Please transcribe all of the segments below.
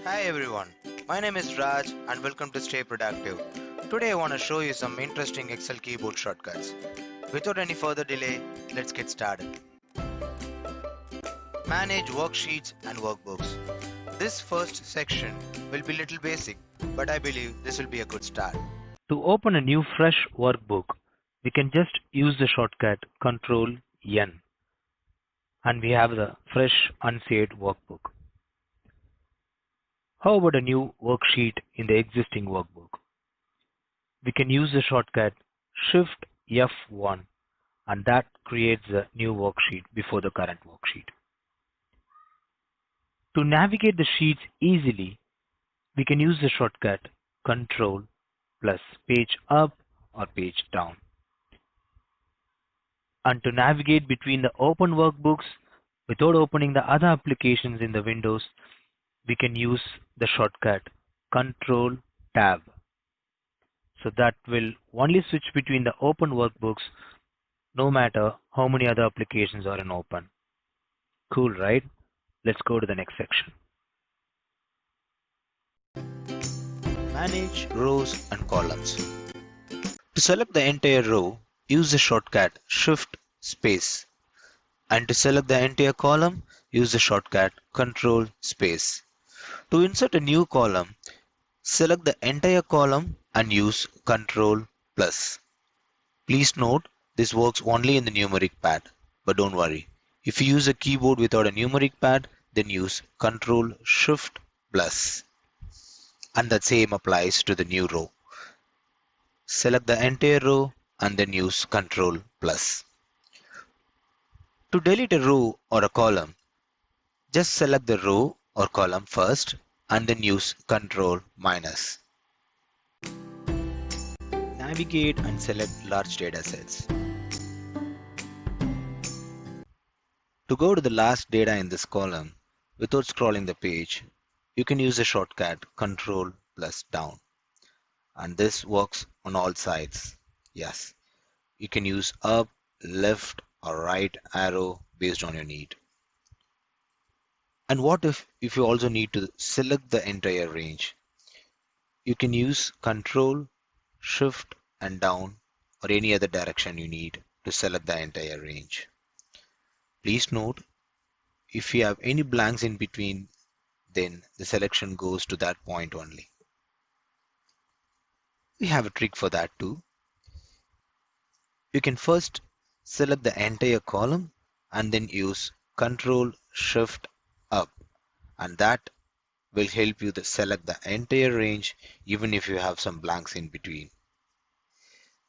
Hi everyone, my name is Raj and welcome to Stay Productive. Today I want to show you some interesting Excel keyboard shortcuts. Without any further delay, let's get started. Manage worksheets and workbooks. This first section will be little basic, but I believe this will be a good start. To open a new fresh workbook, we can just use the shortcut Ctrl N and we have the fresh unsaved workbook. How about a new worksheet in the existing workbook? We can use the shortcut Shift F1 and that creates a new worksheet before the current worksheet. To navigate the sheets easily, we can use the shortcut Ctrl plus page up or page down. And to navigate between the open workbooks without opening the other applications in the windows, we can use the shortcut Control Tab. So that will only switch between the open workbooks no matter how many other applications are in open. Cool, right? Let's go to the next section. Manage rows and columns. To select the entire row, use the shortcut Shift space. And to select the entire column, use the shortcut Control space. To insert a new column, select the entire column and use Ctrl plus. Please note this works only in the numeric pad, but don't worry. If you use a keyboard without a numeric pad, then use Ctrl Shift plus. And the same applies to the new row. Select the entire row and then use Ctrl plus. To delete a row or a column, just select the row or column first and then use Ctrl minus. Navigate and select large data sets. To go to the last data in this column without scrolling the page, you can use the shortcut Ctrl plus down. And this works on all sides. Yes, you can use up, left or right arrow based on your need. And what if you also need to select the entire range? You can use Ctrl, Shift and down or any other direction you need to select the entire range. Please note, if you have any blanks in between, then the selection goes to that point only. We have a trick for that too. You can first select the entire column and then use Ctrl Shift up, and that will help you to select the entire range even if you have some blanks in between.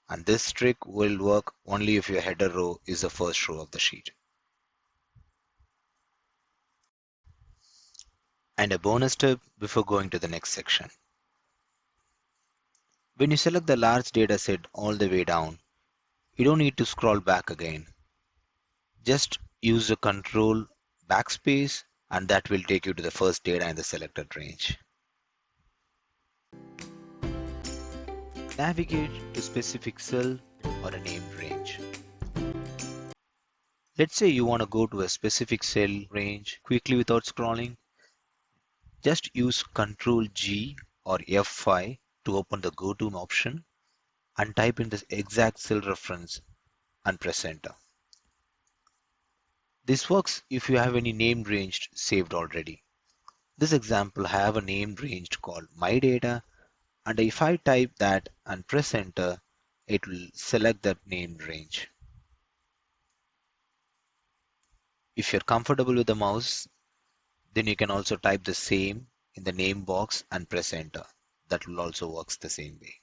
And this trick will work only if your header row is the first row of the sheet. And a bonus tip before going to the next section. When you select the large data set all the way down, you don't need to scroll back again. Just use the Control backspace and that will take you to the first data in the selected range. Navigate to specific cell or a named range. Let's say you want to go to a specific cell range quickly without scrolling. Just use Ctrl G or F5 to open the Go To option and type in the exact cell reference and press enter. This works if you have any named range saved already. This example I have a named range called My Data, and if I type that and press enter, it will select that named range. If you're comfortable with the mouse, then you can also type the same in the name box and press enter. That will also work the same way.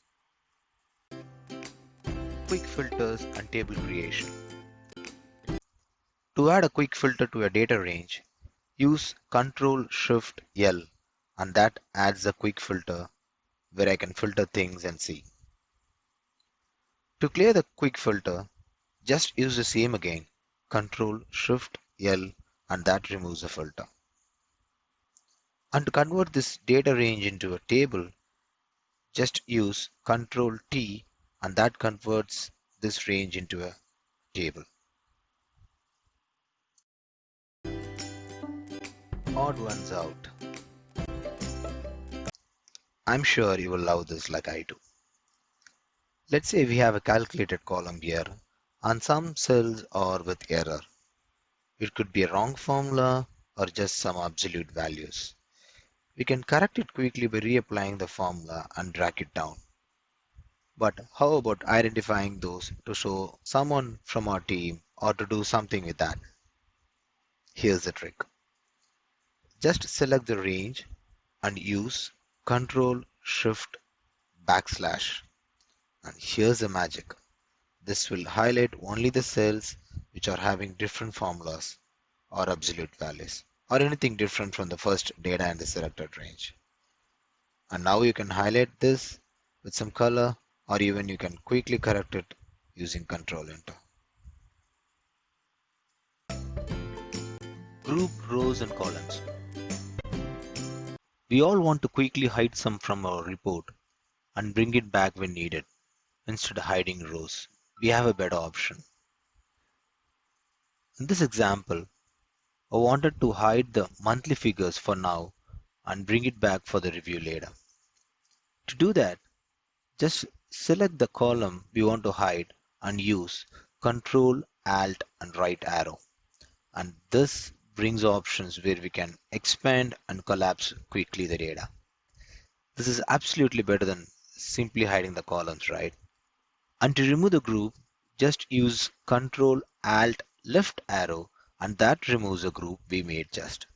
Quick filters and table creation. To add a quick filter to a data range, use Ctrl Shift L and that adds a quick filter where I can filter things and see. To clear the quick filter, just use the same again, Ctrl Shift L and that removes the filter. And to convert this data range into a table, just use Ctrl T and that converts this range into a table. Odd ones out. I'm sure you will love this like I do. Let's say we have a calculated column here and some cells are with error. It could be a wrong formula or just some absolute values. We can correct it quickly by reapplying the formula and drag it down. But how about identifying those to show someone from our team or to do something with that? Here's the trick. Just select the range and use Ctrl Shift backslash. And here's the magic. This will highlight only the cells which are having different formulas or absolute values or anything different from the first data in the selected range. And now you can highlight this with some color or even you can quickly correct it using Ctrl Enter. Group rows and columns. We all want to quickly hide some from our report and bring it back when needed. Instead of hiding rows, we have a better option. In this example, I wanted to hide the monthly figures for now and bring it back for the review later. To do that, just select the column we want to hide and use Ctrl, Alt and right arrow. And this brings options where we can expand and collapse quickly the data. This is absolutely better than simply hiding the columns, right? And to remove the group, just use Ctrl Alt left arrow and that removes the group we made just.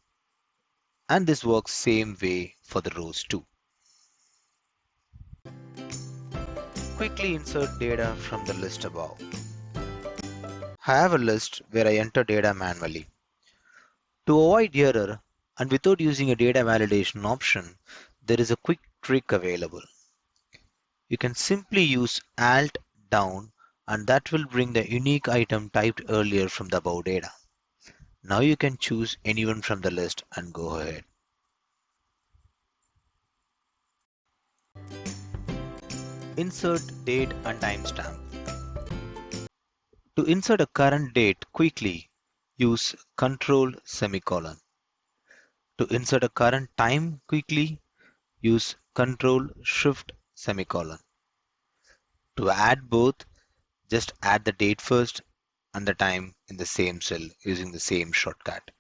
And this works same way for the rows too. Quickly insert data from the list above. I have a list where I enter data manually. To avoid error and without using a data validation option, there is a quick trick available. You can simply use Alt down and that will bring the unique item typed earlier from the above data. Now you can choose anyone from the list and go ahead. Insert date and timestamp. To insert a current date quickly, use Control semicolon. To insert a current time quickly, use Control Shift semicolon. To add both, just add the date first and the time in the same cell using the same shortcut.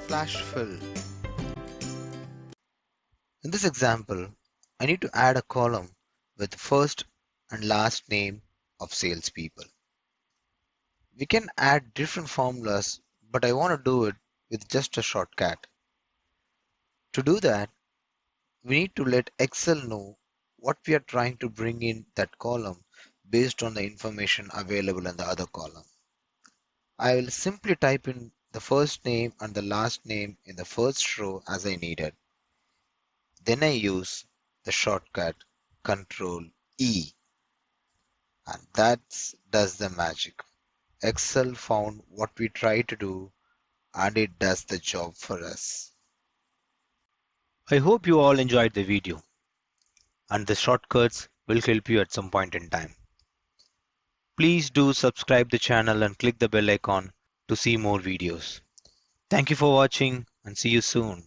Flash fill. In this example, I need to add a column with first and last name of salespeople. We can add different formulas, but I want to do it with just a shortcut. To do that, we need to let Excel know what we are trying to bring in that column based on the information available in the other column. I will simply type in the first name and the last name in the first row as I needed. Then I use the shortcut Ctrl E and that does the magic. Excel found what we tried to do and it does the job for us. I hope you all enjoyed the video and the shortcuts will help you at some point in time. Please do subscribe the channel and click the bell icon to see more videos. Thank you for watching and see you soon.